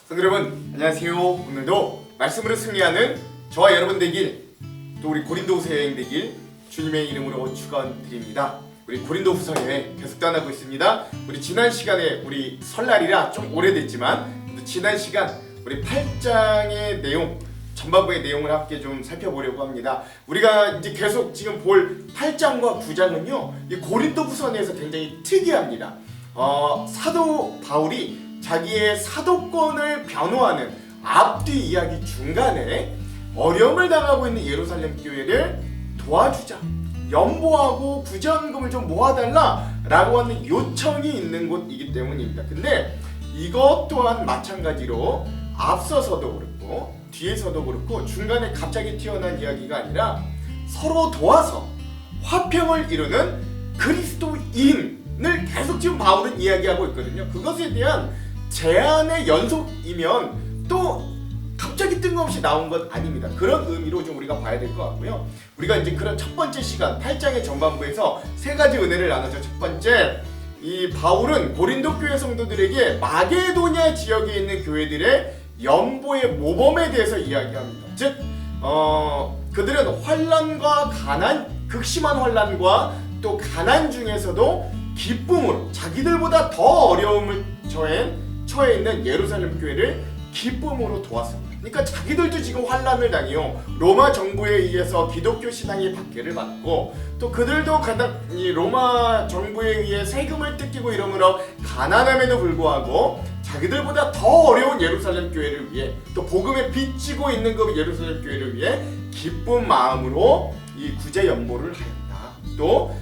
성도 여러분 안녕하세요. 오늘도 말씀으로 승리하는 저와 여러분 되길, 또 우리 고린도후서 여행 되길 주님의 이름으로 축원드립니다. 우리 고린도후서 여행 계속 떠나고 있습니다. 우리 지난 시간에 우리 설날이라 좀 오래됐지만 지난 시간 우리 8장의 내용, 전반부의 내용을 함께 좀 살펴보려고 합니다. 우리가 이제 계속 지금 볼 8장과 9장은요 이 고린도후서 내에서 굉장히 특이합니다. 사도 바울이 자기의 사도권을 변호하는 앞뒤 이야기 중간에 어려움을 당하고 있는 예루살렘 교회를 도와주자, 연보하고 구제헌금을 좀 모아달라 라고 하는 요청이 있는 곳이기 때문입니다. 근데 이것 또한 마찬가지로 앞서서도 그렇고 뒤에서도 그렇고 중간에 갑자기 튀어나온 이야기가 아니라 서로 도와서 화평을 이루는 그리스도인을 계속 지금 바울은 이야기하고 있거든요. 그것에 대한 제안의 연속이면 또 갑자기 뜬금없이 나온 건 아닙니다. 그런 의미로 좀 우리가 봐야 될 것 같고요. 우리가 이제 그런 첫 번째 시간 8장의 전반부에서 세 가지 은혜를 나누죠. 첫 번째, 이 바울은 고린도 교회 성도들에게 마게도냐 지역에 있는 교회들의 연보의 모범에 대해서 이야기합니다. 즉, 그들은 환난과 가난, 극심한 환난과 또 가난 중에서도 기쁨으로 자기들보다 더 어려움을 처해 있는 예루살렘 교회를 기쁨으로 도왔습니다. 그러니까 자기들도 지금 환난을 당해요. 로마 정부에 의해서 기독교 신앙이 박해를 받고 또 그들도 이 로마 정부에 의해 세금을 뜯기고 이러므로 가난함에도 불구하고 자기들보다 더 어려운 예루살렘 교회를 위해 또 복음에 비치고 있는 그 예루살렘 교회를 위해 기쁜 마음으로 이 구제 연보를 하였다. 또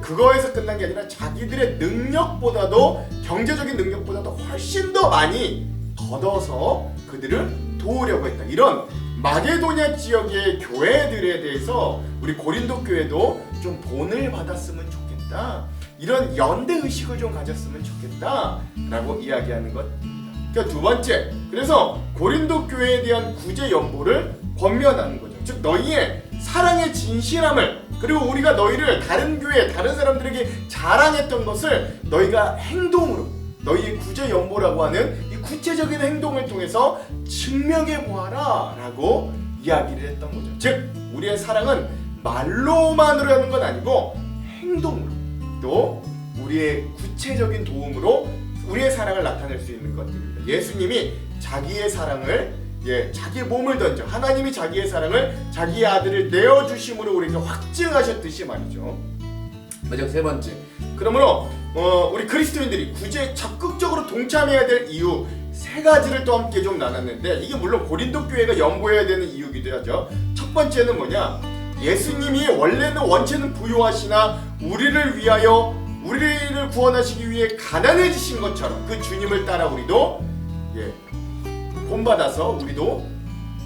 그거에서 끝난 게 아니라 자기들의 능력보다도, 경제적인 능력보다도 훨씬 더 많이 걷어서 그들을 도우려고 했다. 이런 마게도냐 지역의 교회들에 대해서 우리 고린도 교회도 좀 본을 받았으면 좋겠다, 이런 연대 의식을 좀 가졌으면 좋겠다 라고 이야기하는 것입니다. 그러니까 두 번째, 그래서 고린도 교회에 대한 구제 연보를 권면하는 거죠. 즉 너희의 사랑의 진실함을, 그리고 우리가 너희를 다른 교회, 다른 사람들에게 자랑했던 것을 너희가 행동으로, 너희의 구제 연보라고 하는 이 구체적인 행동을 통해서 증명해 보아라 라고 이야기를 했던 거죠. 즉 우리의 사랑은 말로만으로 하는 건 아니고 행동으로, 또 우리의 구체적인 도움으로 우리의 사랑을 나타낼 수 있는 것들입니다. 예수님이 자기의 사랑을, 자기의 몸을 던져 하나님이 자기의 사랑을, 자기의 아들을 내어주심으로 우리에게 확증하셨듯이 말이죠. 마지막 세 번째, 그러므로 우리 그리스도인들이 구제에 적극적으로 동참해야 될 이유 세 가지를 또 함께 좀 나눴는데, 이게 물론 고린도 교회가 연보해야 되는 이유기도 하죠. 첫 번째는 뭐냐, 예수님이 원체는 부유하시나 우리를 위하여, 우리를 구원하시기 위해 가난해지신 것처럼 그 주님을 따라 우리도 본받아서 우리도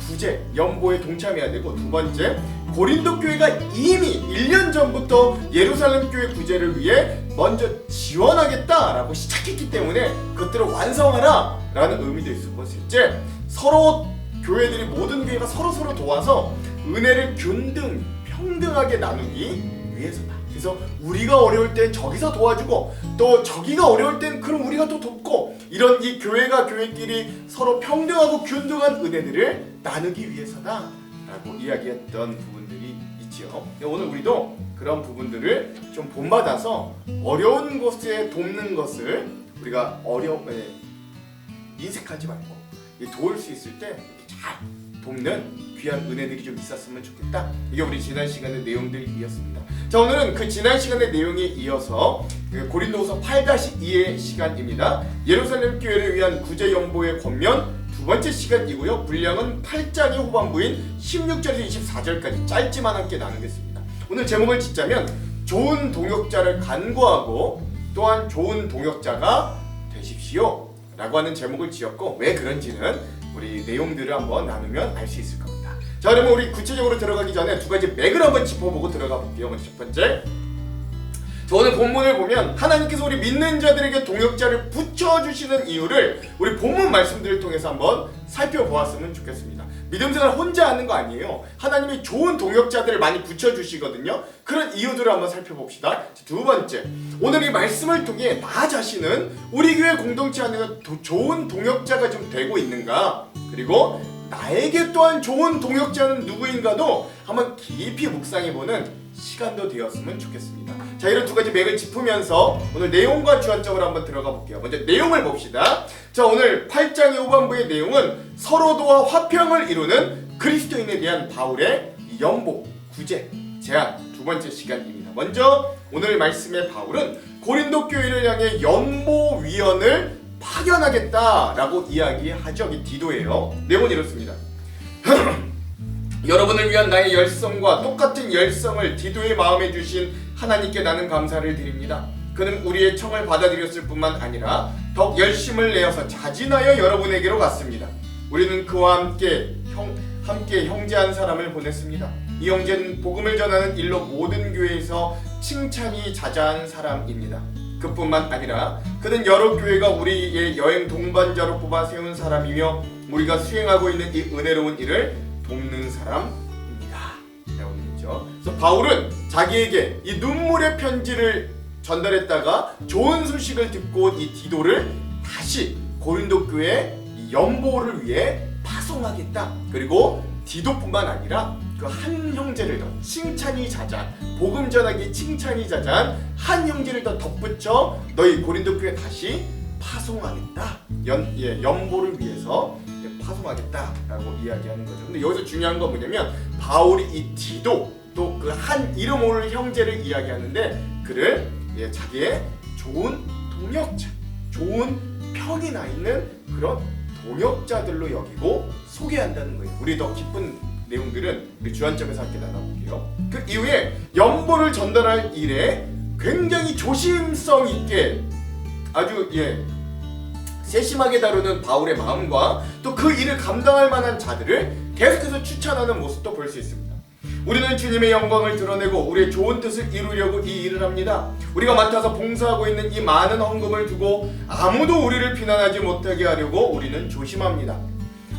구제, 연보에 동참해야 되고, 두 번째, 고린도 교회가 이미 1년 전부터 예루살렘 교회 구제를 위해 먼저 지원하겠다라고 시작했기 때문에 그것들을 완성하라 라는 의미도 있었고, 셋째, 서로 교회들이, 모든 교회가 서로 도와서 은혜를 평등하게 나누기 위해서다. 그래서 우리가 어려울 땐 저기서 도와주고, 또 저기가 어려울 땐 그럼 우리가 또 돕고, 이런 이 교회가 교회끼리 서로 평등하고 균등한 은혜들을 나누기 위해서다 라고 이야기했던 부분들이 있죠. 오늘 우리도 그런 부분들을 좀 본받아서 어려운 곳에 돕는 것을 우리가 인색하지 말고 도울 수 있을 때 잘 돕는 귀한 은혜들이 좀 있었으면 좋겠다. 이게 우리 지난 시간의 내용들이었습니다. 자, 오늘은 그 지난 시간의 내용에 이어서 고린도후서 8-2의 시간입니다. 예루살렘 교회를 위한 구제 연보의 권면 두 번째 시간이고요. 분량은 8장의 후반부인 16절에서 24절까지 짧지만 함께 나누겠습니다. 오늘 제목을 짓자면 좋은 동역자를 간구하고 또한 좋은 동역자가 되십시오 라고 하는 제목을 지었고, 왜 그런지는 우리 내용들을 한번 나누면 알 수 있을 겁니다. 자, 그러면 우리 구체적으로 들어가기 전에 두 가지 맥을 한번 짚어보고 들어가 볼게요. 먼저 첫 번째, 오늘 본문을 보면 하나님께서 우리 믿는 자들에게 동역자를 붙여주시는 이유를 우리 본문 말씀들을 통해서 한번 살펴보았으면 좋겠습니다. 믿음 생활 혼자 하는 거 아니에요. 하나님이 좋은 동역자들을 많이 붙여주시거든요. 그런 이유들을 한번 살펴봅시다. 두 번째, 오늘 이 말씀을 통해 나 자신은 우리 교회 공동체 안에서 좋은 동역자가 좀 되고 있는가, 그리고 나에게 또한 좋은 동역자는 누구인가도 한번 깊이 묵상해보는 시간도 되었으면 좋겠습니다. 자, 이런 두 가지 맥을 짚으면서 오늘 내용과 주안점을 한번 들어가 볼게요. 먼저 내용을 봅시다. 자, 오늘 8장의 후반부의 내용은 서로 도와 화평을 이루는 그리스도인에 대한 바울의 연보, 구제, 제안 두 번째 시간입니다. 먼저 오늘 말씀의 바울은 고린도 교회를 향해 연보위원을 파견하겠다라고 이야기하죠. 이 디도예요. 내용은 이렇습니다. 여러분을 위한 나의 열성과 똑같은 열성을 디도의 마음에 주신 하나님께 나는 감사를 드립니다. 그는 우리의 청을 받아들였을 뿐만 아니라 더욱 열심을 내어서 자진하여 여러분에게로 갔습니다. 우리는 그와 함께 형제한 사람을 보냈습니다. 이 형제는 복음을 전하는 일로 모든 교회에서 칭찬이 자자한 사람입니다. 그뿐만 아니라 그는 여러 교회가 우리의 여행 동반자로 뽑아 세운 사람이며 우리가 수행하고 있는 이 은혜로운 일을 돕는 사람입니다. 라고 했죠. 그래서 바울은 자기에게 이 눈물의 편지를 전달했다가 좋은 소식을 듣고 이 디도를 다시 고린도 교회 연보를 위해 파송하겠다. 그리고 디도뿐만 아니라 그 한 형제를 더 칭찬이 자잔, 복음 전하기 칭찬이 자잔 한 형제를 더 덧붙여 너희 고린도 교회 다시 파송하겠다. 연보를 위해서 파송하겠다라고 이야기하는 거죠. 근데 여기서 중요한 건 뭐냐면 바울이 이 디도 또 그 한 이름 모를 형제를 이야기하는데 그를 자기의 좋은 동역자, 좋은 평이 나 있는 그런 동역자들로 여기고 소개한다는 거예요. 우리 더 깊은 내용들은 우리 주안점에서 함께 나눠볼게요. 그 이후에 연보를 전달할 일에 굉장히 조심성 있게 아주 세심하게 다루는 바울의 마음과 또 그 일을 감당할 만한 자들을 계속해서 추천하는 모습도 볼 수 있습니다. 우리는 주님의 영광을 드러내고 우리의 좋은 뜻을 이루려고 이 일을 합니다. 우리가 맡아서 봉사하고 있는 이 많은 헌금을 두고 아무도 우리를 비난하지 못하게 하려고 우리는 조심합니다.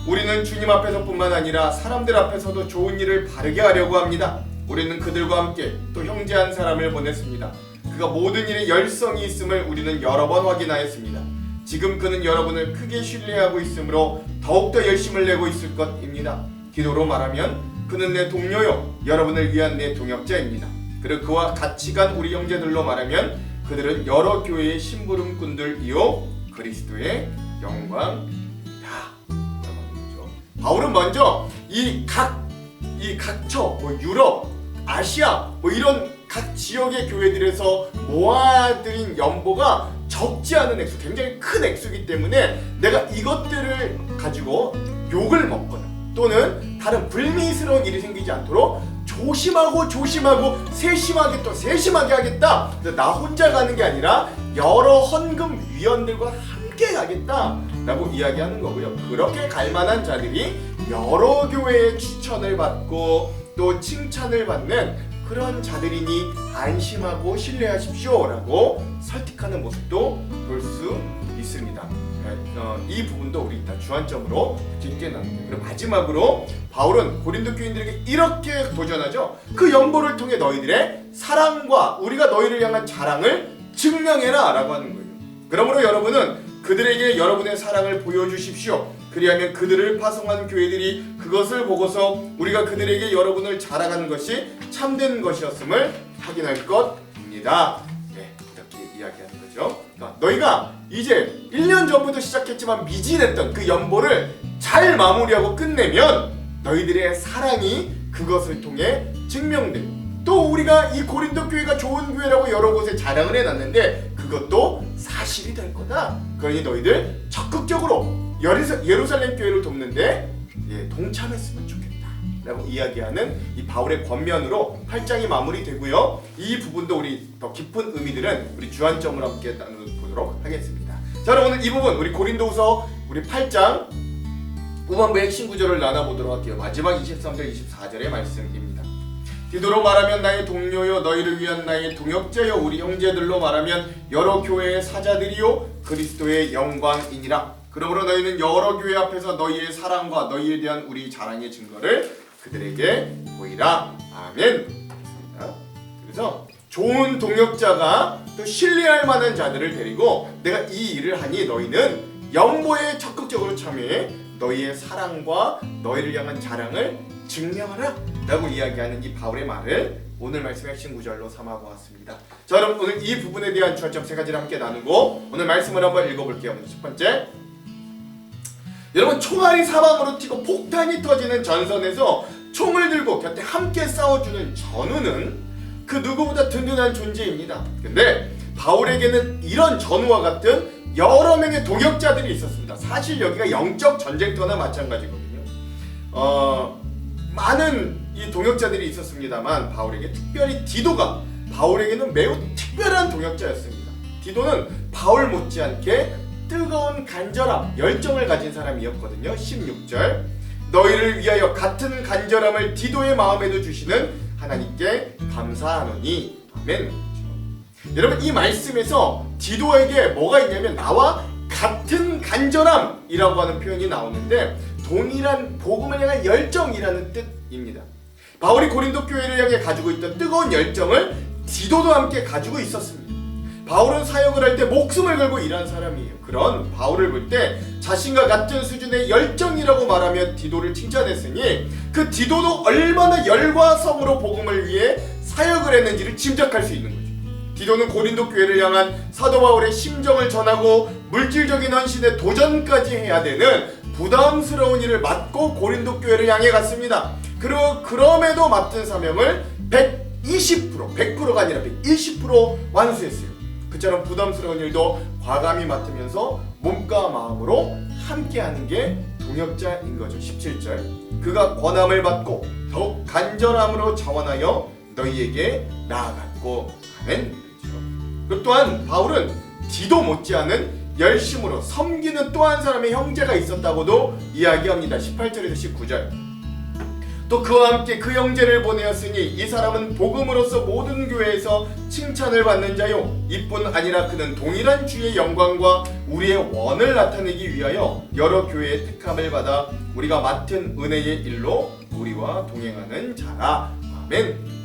우리는 주님 앞에서뿐만 아니라 사람들 앞에서도 좋은 일을 바르게 하려고 합니다. 우리는 그들과 함께 또 형제한 사람을 보냈습니다. 그가 모든 일에 열성이 있음을 우리는 여러 번 확인하였습니다. 지금 그는 여러분을 크게 신뢰하고 있으므로 더욱더 열심을 내고 있을 것입니다. 기도로 말하면 그는 내 동료요 여러분을 위한 내 동역자입니다. 그리고 그와 같이 간 우리 형제들로 말하면 그들은 여러 교회의 심부름꾼들이요 그리스도의 영광입니다. 바울은 먼저 이 각처 유럽, 아시아 이런 각 지역의 교회들에서 모아들인 연보가 적지 않은 액수, 굉장히 큰 액수이기 때문에 내가 이것들을 가지고 욕을 먹거나 또는 다른 불미스러운 일이 생기지 않도록 조심하고 세심하게 또 세심하게 하겠다. 그래서 나 혼자 가는 게 아니라 여러 헌금 위원들과 함께 가겠다 라고 이야기하는 거고요. 그렇게 갈 만한 자들이 여러 교회의 추천을 받고 또 칭찬을 받는 그런 자들이니 안심하고 신뢰하십시오 라고 설득하는 모습도 볼 수 있습니다. 이 부분도 우리 이따 주안점으로 깊게 나눌게요. 그리고 마지막으로 바울은 고린도 교인들에게 이렇게 도전하죠. 그 연보를 통해 너희들의 사랑과 우리가 너희를 향한 자랑을 증명해라 라고 하는 거예요. 그러므로 여러분은 그들에게 여러분의 사랑을 보여주십시오. 그리하면 그들을 파송한 교회들이 그것을 보고서 우리가 그들에게 여러분을 자랑하는 것이 참된 것이었음을 확인할 것입니다. 이렇게 이야기하는 거죠. 너희가 이제 1년 전부터 시작했지만 미진했던 그 연보를 잘 마무리하고 끝내면 너희들의 사랑이 그것을 통해 증명되고 또 우리가 이 고린도 교회가 좋은 교회라고 여러 곳에 자랑을 해놨는데 그것도 사실이 될 거다. 그러니 너희들 적극적으로 예루살렘 교회를 돕는데 동참했으면 좋겠다 라고 이야기하는 이 바울의 권면으로 8장이 마무리되고요. 이 부분도 우리 더 깊은 의미들은 우리 주안점으로 함께 나눠보도록 하겠습니다. 자, 그럼 오늘 이 부분 우리 고린도후서 우리 8장 후반부의 핵심 구절을 나눠보도록 할게요. 마지막 23절 24절의 말씀입니다. 디도로 말하면 나의 동료요 너희를 위한 나의 동역자요 우리 형제들로 말하면 여러 교회의 사자들이요 그리스도의 영광이니라. 그러므로 너희는 여러 교회 앞에서 너희의 사랑과 너희에 대한 우리 자랑의 증거를 그들에게 보이라. 아멘. 그래서 좋은 동역자가 또 신뢰할 만한 자들을 데리고 내가 이 일을 하니 너희는 영보에 적극적으로 참여해 너희의 사랑과 너희를 향한 자랑을 증명하라 라고 이야기하는 이 바울의 말을 오늘 말씀의 핵심 구절로 삼아보았습니다. 자, 여러분 오늘 이 부분에 대한 주안점 세 가지를 함께 나누고 오늘 말씀을 한번 읽어볼게요. 먼저 첫 번째, 여러분 총알이 사방으로 튀고 폭탄이 터지는 전선에서 총을 들고 곁에 함께 싸워주는 전우는 그 누구보다 든든한 존재입니다. 근데 바울에게는 이런 전우와 같은 여러 명의 동역자들이 있었습니다. 사실 여기가 영적 전쟁터나 마찬가지거든요. 많은 이 동역자들이 있었습니다만 바울에게 특별히 디도가 바울에게는 매우 특별한 동역자였습니다. 디도는 바울 못지않게 뜨거운 간절함, 열정을 가진 사람이었거든요. 16절, 너희를 위하여 같은 간절함을 디도의 마음에도 주시는 하나님께 감사하노니. 아멘. 여러분 이 말씀에서 디도에게 뭐가 있냐면 나와 같은 간절함이라고 하는 표현이 나오는데 동일한 복음을 향한 열정이라는 뜻입니다. 바울이 고린도 교회를 향해 가지고 있던 뜨거운 열정을 디도도 함께 가지고 있었습니다. 바울은 사역을 할 때 목숨을 걸고 일한 사람이에요. 그런 바울을 볼 때 자신과 같은 수준의 열정이라고 말하며 디도를 칭찬했으니 그 디도도 얼마나 열과 성으로 복음을 위해 사역을 했는지를 짐작할 수 있는 거죠. 디도는 고린도 교회를 향한 사도 바울의 심정을 전하고 물질적인 헌신에 도전까지 해야 되는 부담스러운 일을 맡고 고린도 교회를 향해 갔습니다. 그리고 그럼에도 맡은 사명을 100%가 아니라 120% 완수했어요. 그처럼 부담스러운 일도 과감히 맡으면서 몸과 마음으로 함께하는 게 동역자인 거죠. 17절, 그가 권함을 받고 더욱 간절함으로 자원하여 너희에게 나아갔고. 아멘. 그리고 또한 바울은 디도 못지않은 열심으로 섬기는 또 한 사람의 형제가 있었다고도 이야기합니다. 18절에서 19절, 또 그와 함께 그 형제를 보내었으니 이 사람은 복음으로서 모든 교회에서 칭찬을 받는 자요, 이뿐 아니라 그는 동일한 주의 영광과 우리의 원을 나타내기 위하여 여러 교회의 택함을 받아 우리가 맡은 은혜의 일로 우리와 동행하는 자라. 아멘.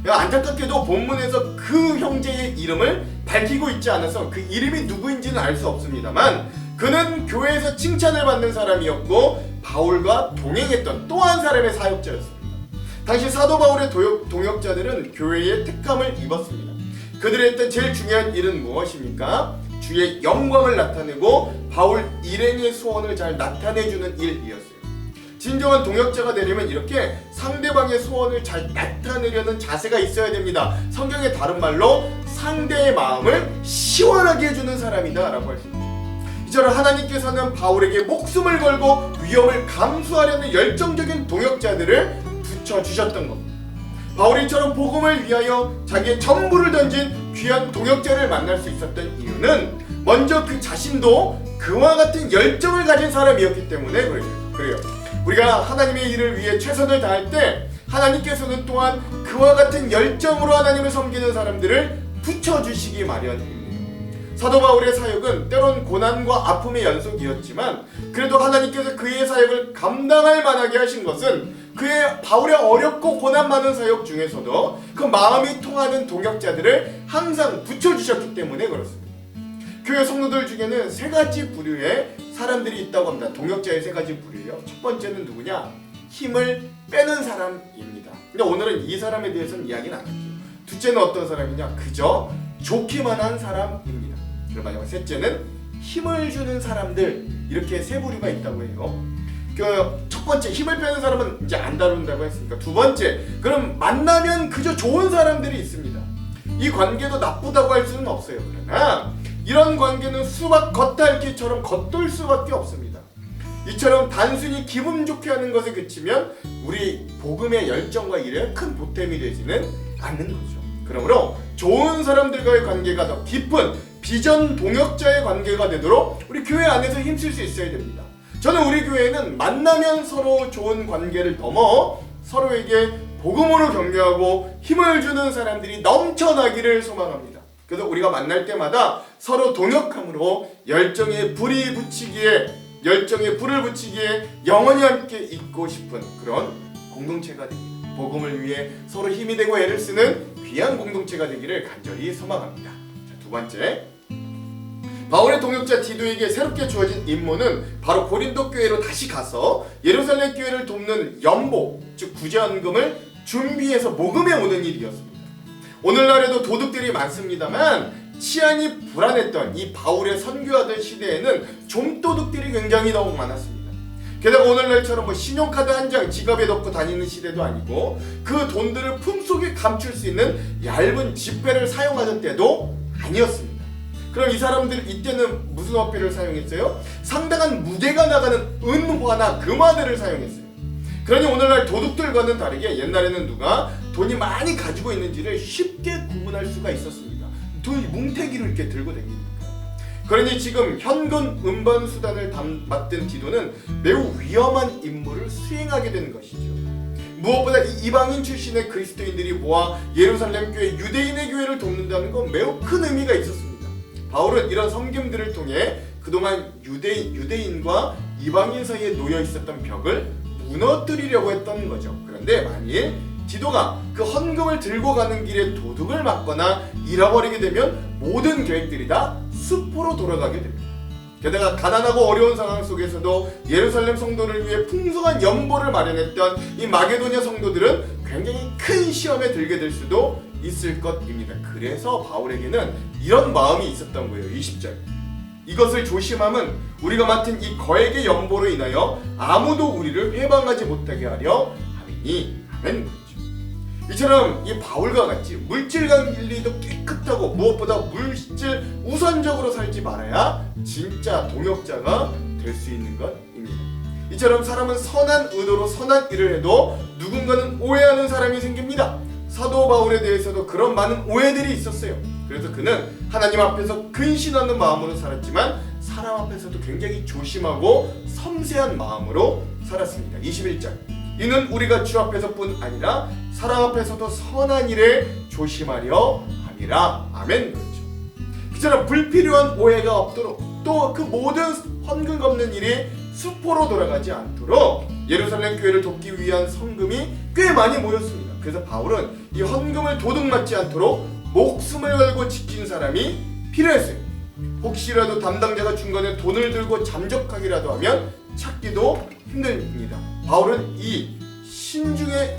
안타깝게도 본문에서 그 형제의 이름을 밝히고 있지 않아서 그 이름이 누구인지는 알 수 없습니다만 그는 교회에서 칭찬을 받는 사람이었고 바울과 동행했던 또 한 사람의 사역자였습니다. 당시 사도 바울의 동역자들은 교회의 택함을 입었습니다. 그들이 했던 제일 중요한 일은 무엇입니까? 주의 영광을 나타내고 바울 일행의 소원을 잘 나타내주는 일이었어요. 진정한 동역자가 되려면 이렇게 상대방의 소원을 잘 나타내려는 자세가 있어야 됩니다. 성경의 다른 말로 상대의 마음을 시원하게 해주는 사람이다 라고 할 수 있습니다. 이처럼 하나님께서는 바울에게 목숨을 걸고 위험을 감수하려는 열정적인 동역자들을 붙여주셨던 겁니다. 바울이처럼 복음을 위하여 자기의 전부를 던진 귀한 동역자를 만날 수 있었던 이유는 먼저 그 자신도 그와 같은 열정을 가진 사람이었기 때문에 그래요. 우리가 하나님의 일을 위해 최선을 다할 때 하나님께서는 또한 그와 같은 열정으로 하나님을 섬기는 사람들을 붙여주시기 마련입니다. 사도 바울의 사역은 때론 고난과 아픔의 연속이었지만 그래도 하나님께서 그의 사역을 감당할 만하게 하신 것은 그의 바울의 어렵고 고난 많은 사역 중에서도 그 마음이 통하는 동역자들을 항상 붙여주셨기 때문에 그렇습니다. 교회 성도들 중에는 세 가지 부류의 사람들이 있다고 합니다. 동역자의 세 가지 부류예요. 첫 번째는 누구냐? 힘을 빼는 사람입니다. 근데 오늘은 이 사람에 대해서는 이야기는 안 할게요. 둘째는 어떤 사람이냐? 그저 좋기만 한 사람입니다. 그리고 마지막 셋째는 힘을 주는 사람들, 이렇게 세 부류가 있다고 해요. 첫 번째 힘을 빼는 사람은 이제 안 다룬다고 했으니까, 두 번째 그럼 만나면 그저 좋은 사람들이 있습니다. 이 관계도 나쁘다고 할 수는 없어요. 그러나 이런 관계는 수박 겉핥기처럼 겉돌 수밖에 없습니다. 이처럼 단순히 기분 좋게 하는 것에 그치면 우리 복음의 열정과 일에 큰 보탬이 되지는 않는 거죠. 그러므로 좋은 사람들과의 관계가 더 깊은 비전 동역자의 관계가 되도록 우리 교회 안에서 힘쓸 수 있어야 됩니다. 저는 우리 교회는 만나면 서로 좋은 관계를 넘어 서로에게 복음으로 격려하고 힘을 주는 사람들이 넘쳐나기를 소망합니다. 그래서 우리가 만날 때마다 서로 동역함으로 열정에 불을 붙이기에 영원히 함께 있고 싶은 그런 공동체가 됩니다. 복음을 위해 서로 힘이 되고 애를 쓰는 귀한 공동체가 되기를 간절히 소망합니다. 자, 두 번째, 바울의 동역자 디도에게 새롭게 주어진 임무는 바로 고린도 교회로 다시 가서 예루살렘 교회를 돕는 연보, 즉 구제헌금을 준비해서 모금해 오는 일이었습니다. 오늘날에도 도둑들이 많습니다만 치안이 불안했던 이 바울의 선교하던 시대에는 좀도둑들이 굉장히 너무 많았습니다. 게다가 오늘날처럼 신용카드 한 장 지갑에 넣고 다니는 시대도 아니고 그 돈들을 품속에 감출 수 있는 얇은 지폐를 사용하던 때도 아니었습니다. 그럼 이 사람들 이때는 무슨 화폐를 사용했어요? 상당한 무게가 나가는 은화나 금화들을 사용했어요. 그러니 오늘날 도둑들과는 다르게 옛날에는 누가 돈이 많이 가지고 있는지를 쉽게 구분할 수가 있었습니다. 돈이 뭉태기로 이렇게 들고 다니니까. 그러니 지금 현금 운반 수단을 맡은 디도는 매우 위험한 임무를 수행하게 되는 것이죠. 무엇보다 이방인 출신의 그리스도인들이 모아 예루살렘 교회 유대인의 교회를 돕는다는 건 매우 큰 의미가 있었습니다. 바울은 이런 섬김들을 통해 그동안 유대인과 이방인 사이에 놓여 있었던 벽을 무너뜨리려고 했던 거죠. 그런데 만일 디도가 그 헌금을 들고 가는 길에 도둑을 맞거나 잃어버리게 되면 모든 계획들이 다 수포로 돌아가게 됩니다. 게다가 가난하고 어려운 상황 속에서도 예루살렘 성도를 위해 풍성한 연보를 마련했던 이 마게도냐 성도들은 굉장히 큰 시험에 들게 될 수도 있을 것입니다. 그래서 바울에게는 이런 마음이 있었던 거예요. 20절, 이것을 조심함은 우리가 맡은 이 거액의 연보로 인하여 아무도 우리를 회방하지 못하게 하려 함이니. 아멘. 이처럼 이 바울과 같이 물질 관리도 깨끗하고 무엇보다 물질 우선적으로 살지 말아야 진짜 동역자가 될 수 있는 것입니다. 이처럼 사람은 선한 의도로 선한 일을 해도 누군가는 오해하는 사람이 생깁니다. 사도 바울에 대해서도 그런 많은 오해들이 있었어요. 그래서 그는 하나님 앞에서 근신하는 마음으로 살았지만 사람 앞에서도 굉장히 조심하고 섬세한 마음으로 살았습니다. 21절, 이는 우리가 주 앞에서뿐 아니라 사람 앞에서도 선한 일에 조심하려 함이라. 아멘. 그렇죠. 그처럼 불필요한 오해가 없도록 또 그 모든 헌금 갚는 일이 수포로 돌아가지 않도록 예루살렘 교회를 돕기 위한 성금이 꽤 많이 모였습니다. 그래서 바울은 이 헌금을 도둑 맞지 않도록 목숨을 걸고 지킨 사람이 필요했어요. 혹시라도 담당자가 중간에 돈을 들고 잠적하기라도 하면 찾기도 힘듭니다. 바울은 이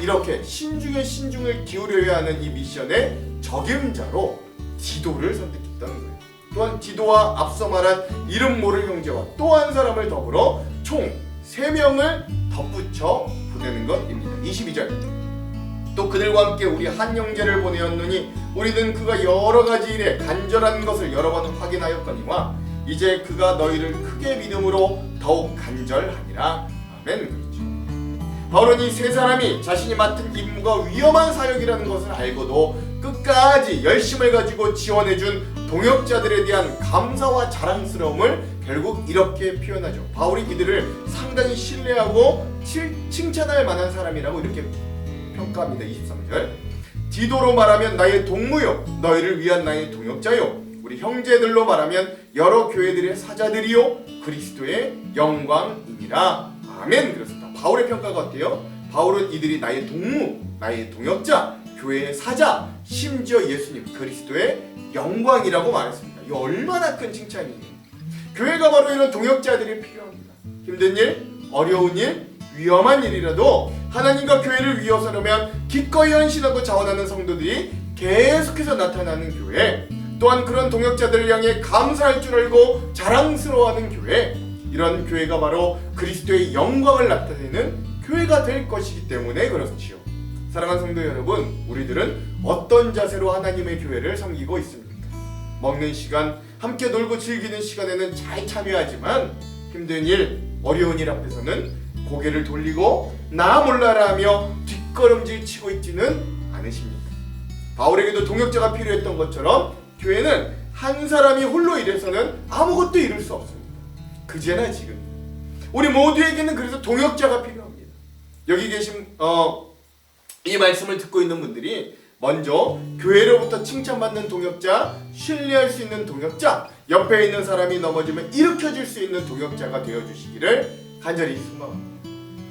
이렇게 신중을 기울여야 하는 이 미션의 적임자로 디도를 선택했다는 거예요. 또한 디도와 앞서 말한 이름 모를 형제와 또 한 사람을 더불어 총 3명을 덧붙여 보내는 것입니다. 22절, 또 그들과 함께 우리 한 형제를 보내었느니 우리는 그가 여러 가지 일에 간절한 것을 여러 번 확인하였거니와 이제 그가 너희를 크게 믿음으로 더욱 간절하니라. 아멘. 그렇죠. 바울은 이 3사람이 자신이 맡은 임무가 위험한 사역이라는 것을 알고도 끝까지 열심을 가지고 지원해준 동역자들에 대한 감사와 자랑스러움을 결국 이렇게 표현하죠. 바울이 이들을 상당히 신뢰하고 칭찬할 만한 사람이라고 이렇게 평가합니다. 23절, 디도로 말하면 나의 동무요 너희를 위한 나의 동역자요 우리 형제들로 말하면 여러 교회들의 사자들이요 그리스도의 영광이니라. 아멘. 그렇습니다. 바울의 평가가 어때요? 바울은 이들이 나의 동무, 나의 동역자, 교회의 사자, 심지어 예수님 그리스도의 영광이라고 말했습니다. 이거 얼마나 큰 칭찬이에요. 교회가 바로 이런 동역자들이 필요합니다. 힘든 일, 어려운 일, 위험한 일이라도 하나님과 교회를 위해서라면 기꺼이 헌신하고 자원하는 성도들이 계속해서 나타나는 교회, 또한 그런 동역자들을 향해 감사할 줄 알고 자랑스러워하는 교회, 이런 교회가 바로 그리스도의 영광을 나타내는 교회가 될 것이기 때문에 그렇지요. 사랑하는 성도 여러분, 우리들은 어떤 자세로 하나님의 교회를 섬기고 있습니까? 먹는 시간, 함께 놀고 즐기는 시간에는 잘 참여하지만 힘든 일, 어려운 일 앞에서는 고개를 돌리고 나 몰라라 하며 뒷걸음질 치고 있지는 않으십니까? 바울에게도 동역자가 필요했던 것처럼 교회는 한 사람이 홀로 일해서는 아무것도 이룰 수 없습니다. 그제나 지금 우리 모두에게는 그래서 동역자가 필요합니다. 여기 계신 이 말씀을 듣고 있는 분들이 먼저 교회로부터 칭찬받는 동역자, 신뢰할 수 있는 동역자, 옆에 있는 사람이 넘어지면 일으켜줄 수 있는 동역자가 되어주시기를 간절히 소망합니다.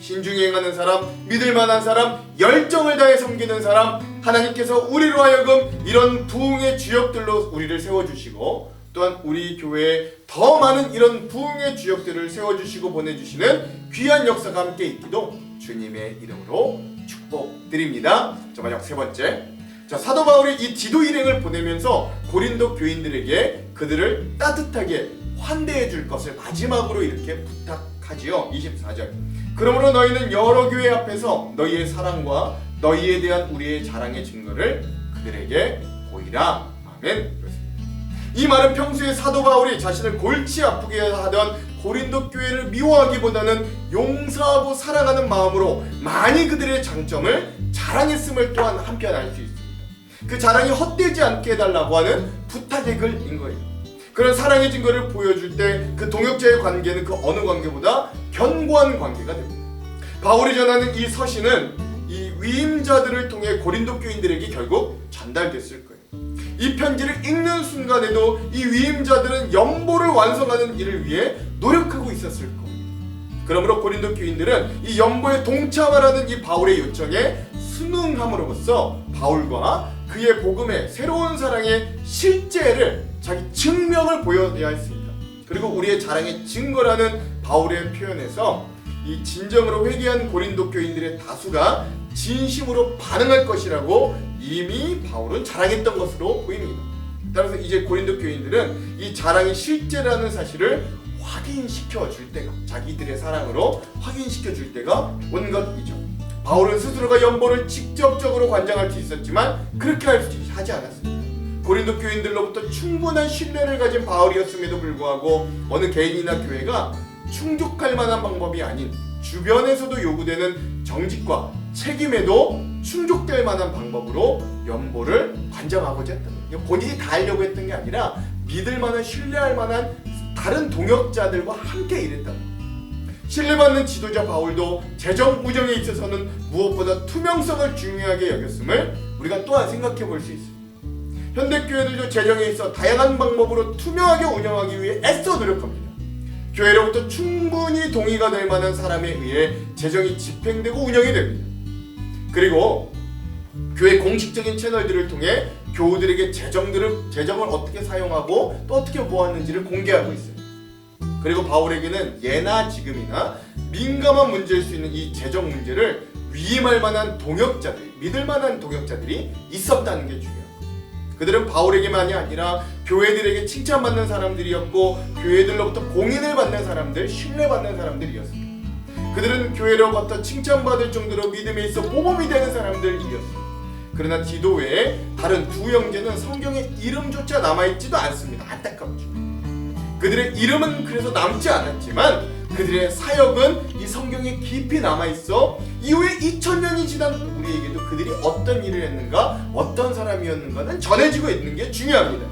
신중히 행하는 사람, 믿을 만한 사람, 열정을 다해 섬기는 사람, 하나님께서 우리로 하여금 이런 부흥의 주역들로 우리를 세워주시고 또한 우리 교회에 더 많은 이런 부흥의 주역들을 세워주시고 보내주시는 귀한 역사가 함께 있기도 주님의 이름으로 축복드립니다. 자, 마지막 세 번째, 자, 사도 바울이 이 디도 일행을 보내면서 고린도 교인들에게 그들을 따뜻하게 환대해 줄 것을 마지막으로 이렇게 부탁하지요. 24절, 그러므로 너희는 여러 교회 앞에서 너희의 사랑과 너희에 대한 우리의 자랑의 증거를 그들에게 보이라. 아멘. 이 말은 평소에 사도 바울이 자신을 골치 아프게 하던 고린도 교회를 미워하기보다는 용서하고 사랑하는 마음으로 많이 그들의 장점을 자랑했음을 또한 한편 알 수 있습니다. 그 자랑이 헛되지 않게 해달라고 하는 부탁의 글인 거예요. 그런 사랑의 증거를 보여줄 때 그 동역자의 관계는 그 어느 관계보다 견고한 관계가 됩니다. 바울이 전하는 이 서신은 이 위임자들을 통해 고린도 교인들에게 결국 전달됐을 거예요. 이 편지를 읽는 순간에도 이 위임자들은 연보를 완성하는 일을 위해 노력하고 있었을 겁니다. 그러므로 고린도 교인들은 이 연보에 동참하라는 이 바울의 요청에 순응함으로써 바울과 그의 복음의 새로운 사랑의 실제를 자기 증명을 보여야 했습니다. 그리고 우리의 자랑의 증거라는 바울의 표현에서 이 진정으로 회개한 고린도 교인들의 다수가 진심으로 반응할 것이라고 이미 바울은 자랑했던 것으로 보입니다. 따라서 이제 고린도 교인들은 이 자랑이 실제라는 사실을 확인시켜 줄 때가, 자기들의 사랑으로 확인시켜 줄 때가 온 것이죠. 바울은 스스로가 연보를 직접적으로 관장할 수 있었지만 그렇게 하지 않았습니다. 고린도 교인들로부터 충분한 신뢰를 가진 바울이었음에도 불구하고 어느 개인이나 교회가 충족할 만한 방법이 아닌 주변에서도 요구되는 정직과 책임에도 충족될 만한 방법으로 연보를 관장하고자 했던 거예요. 본인이 다 하려고 했던 게 아니라 믿을 만한, 신뢰할 만한 다른 동역자들과 함께 일했던 거예요. 신뢰받는 지도자 바울도 재정 우정에 있어서는 무엇보다 투명성을 중요하게 여겼음을 우리가 또한 생각해 볼 수 있습니다. 현대교회들도 재정에 있어 다양한 방법으로 투명하게 운영하기 위해 애써 노력합니다. 교회로부터 충분히 동의가 될 만한 사람에 의해 재정이 집행되고 운영이 됩니다. 그리고 교회 공식적인 채널들을 통해 교우들에게 재정을 어떻게 사용하고 또 어떻게 모았는지를 공개하고 있습니다. 그리고 바울에게는 예나 지금이나 민감한 문제일 수 있는 이 재정 문제를 위임할 만한 동역자들, 믿을 만한 동역자들이 있었다는 게 중요합니다. 그들은 바울에게만이 아니라 교회들에게 칭찬받는 사람들이었고 교회들로부터 공인을 받는 사람들, 신뢰받는 사람들이었습니다. 그들은 교회로부터 칭찬받을 정도로 믿음에 있어 모범이 되는 사람들이었습니다. 그러나 디도 외에 다른 두 형제는 성경에 이름조차 남아있지도 않습니다. 안타깝죠. 그들의 이름은 그래서 남지 않았지만 그들의 사역은 이 성경에 깊이 남아있어 이후에 2000년이 지난 우리에게도 그들이 어떤 일을 했는가, 어떤 사람이었는가는 전해지고 있는 게 중요합니다.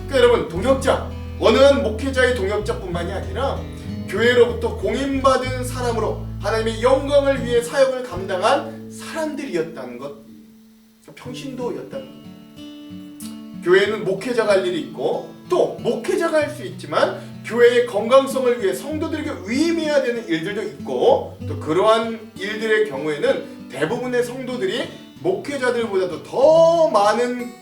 그러니까 여러분, 동역자, 어느 한 목회자의 동역자뿐만이 아니라 교회로부터 공인받은 사람으로 하나님의 영광을 위해 사역을 감당한 사람들이었다는 것, 평신도였다는 것. 교회는 목회자가 할 일이 있고 또 목회자가 할 수 있지만 교회의 건강성을 위해 성도들에게 위임해야 되는 일들도 있고 또 그러한 일들의 경우에는 대부분의 성도들이 목회자들보다도 더 많은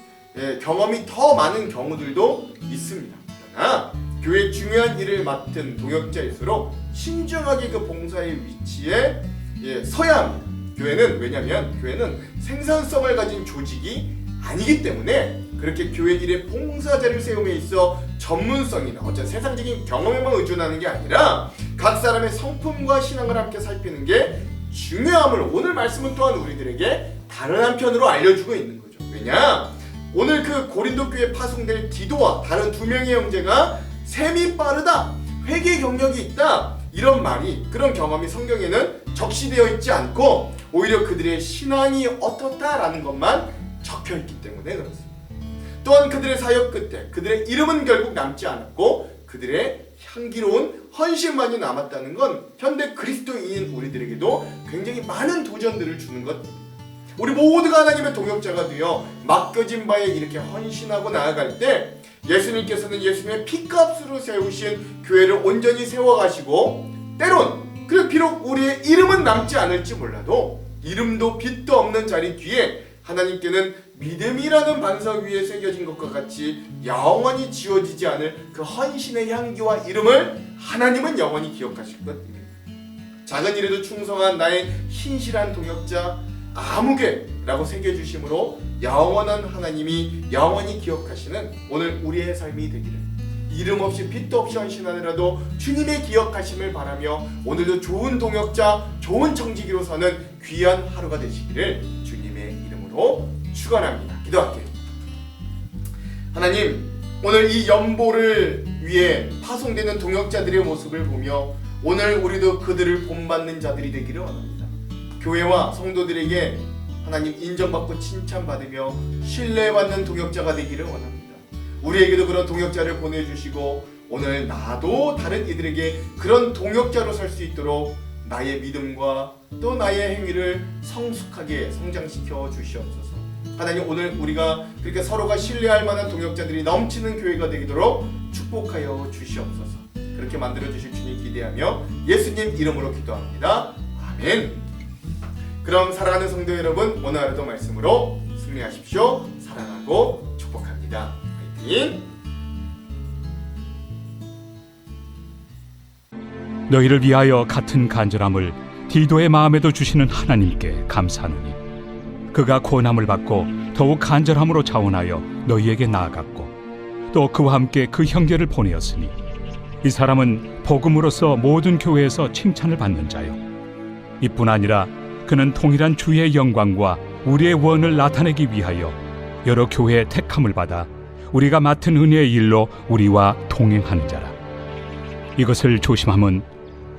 경험이 더 많은 경우들도 있습니다. 그러나 교회의 중요한 일을 맡은 동역자일수록 신중하게 그 봉사의 위치에 서야 합니다. 왜냐하면 교회는 생산성을 가진 조직이 아니기 때문에 그렇게 교회 일의 봉사자를 세움에 있어 전문성이나 어떤 세상적인 경험에만 의존하는 게 아니라 각 사람의 성품과 신앙을 함께 살피는 게 중요함을 오늘 말씀은 또한 우리들에게 다른 한편으로 알려주고 있는 거죠. 왜냐? 오늘 그 고린도 교회에 파송될 디도와 다른 두 명의 형제가 셈이 빠르다, 회개 경력이 있다, 이런 말이, 그런 경험이 성경에는 적시되어 있지 않고 오히려 그들의 신앙이 어떻다라는 것만 적혀있기 때문에 그렇습니다. 또한 그들의 사역 끝에 그들의 이름은 결국 남지 않았고 그들의 향기로운 헌신만이 남았다는 건 현대 그리스도인인 우리들에게도 굉장히 많은 도전들을 주는 것입니다. 우리 모두가 하나님의 동역자가 되어 맡겨진 바에 이렇게 헌신하고 나아갈 때 예수님께서는 예수님의 피값으로 세우신 교회를 온전히 세워가시고 때론 그래 비록 우리의 이름은 남지 않을지 몰라도 이름도 빛도 없는 자리 뒤에 하나님께는 믿음이라는 반석 위에 새겨진 것과 같이 영원히 지워지지 않을 그 헌신의 향기와 이름을 하나님은 영원히 기억하실 것입니다. 작은 일에도 충성한 나의 신실한 동역자 아무개라고 새겨주심으로 영원한 하나님이 영원히 기억하시는 오늘 우리의 삶이 되기를, 이름 없이 빛도 없이 헌신하느라도 주님의 기억하심을 바라며 오늘도 좋은 동역자, 좋은 청지기로 서는 귀한 하루가 되시기를 주님의 이름으로 축원합니다. 기도할게요. 하나님, 오늘 이 연보를 위해 파송되는 동역자들의 모습을 보며 오늘 우리도 그들을 본받는 자들이 되기를 원합니다. 교회와 성도들에게 하나님 인정받고 칭찬받으며 신뢰받는 동역자가 되기를 원합니다. 우리에게도 그런 동역자를 보내주시고 오늘 나도 다른 이들에게 그런 동역자로 설 수 있도록 나의 믿음과 또 나의 행위를 성숙하게 성장시켜 주시옵소서. 하나님, 오늘 우리가 그렇게 서로가 신뢰할 만한 동역자들이 넘치는 교회가 되도록 축복하여 주시옵소서. 그렇게 만들어 주실 주님 기대하며 예수님 이름으로 기도합니다. 아멘. 그럼 사랑하는 성도 여러분, 오늘 하루도 말씀으로 승리하십시오. 사랑하고 축복합니다. 화이팅! 너희를 위하여 같은 간절함을 디도의 마음에도 주시는 하나님께 감사하노니 그가 고난을 받고 더욱 간절함으로 자원하여 너희에게 나아갔고 또 그와 함께 그 형제를 보내었으니 이 사람은 복음으로서 모든 교회에서 칭찬을 받는 자요, 이뿐 아니라 그는 통일한 주의 영광과 우리의 원을 나타내기 위하여 여러 교회의 택함을 받아 우리가 맡은 은혜의 일로 우리와 동행하는 자라. 이것을 조심함은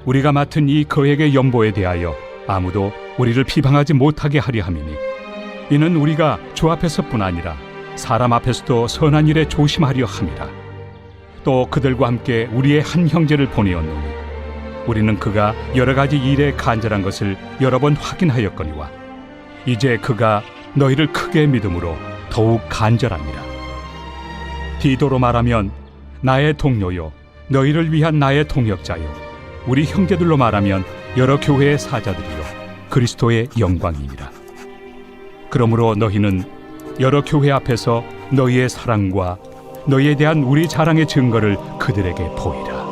우리가 맡은 이 거액의 연보에 대하여 아무도 우리를 비방하지 못하게 하려 함이니 이는 우리가 주 앞에서뿐 아니라 사람 앞에서도 선한 일에 조심하려 함이라. 또 그들과 함께 우리의 한 형제를 보내었노니 우리는 그가 여러 가지 일에 간절한 것을 여러 번 확인하였거니와 이제 그가 너희를 크게 믿음으로 더욱 간절합니다. 디도로 말하면 나의 동료요 너희를 위한 나의 동역자요 우리 형제들로 말하면 여러 교회의 사자들이요 그리스도의 영광이니라. 그러므로 너희는 여러 교회 앞에서 너희의 사랑과 너희에 대한 우리 자랑의 증거를 그들에게 보이라.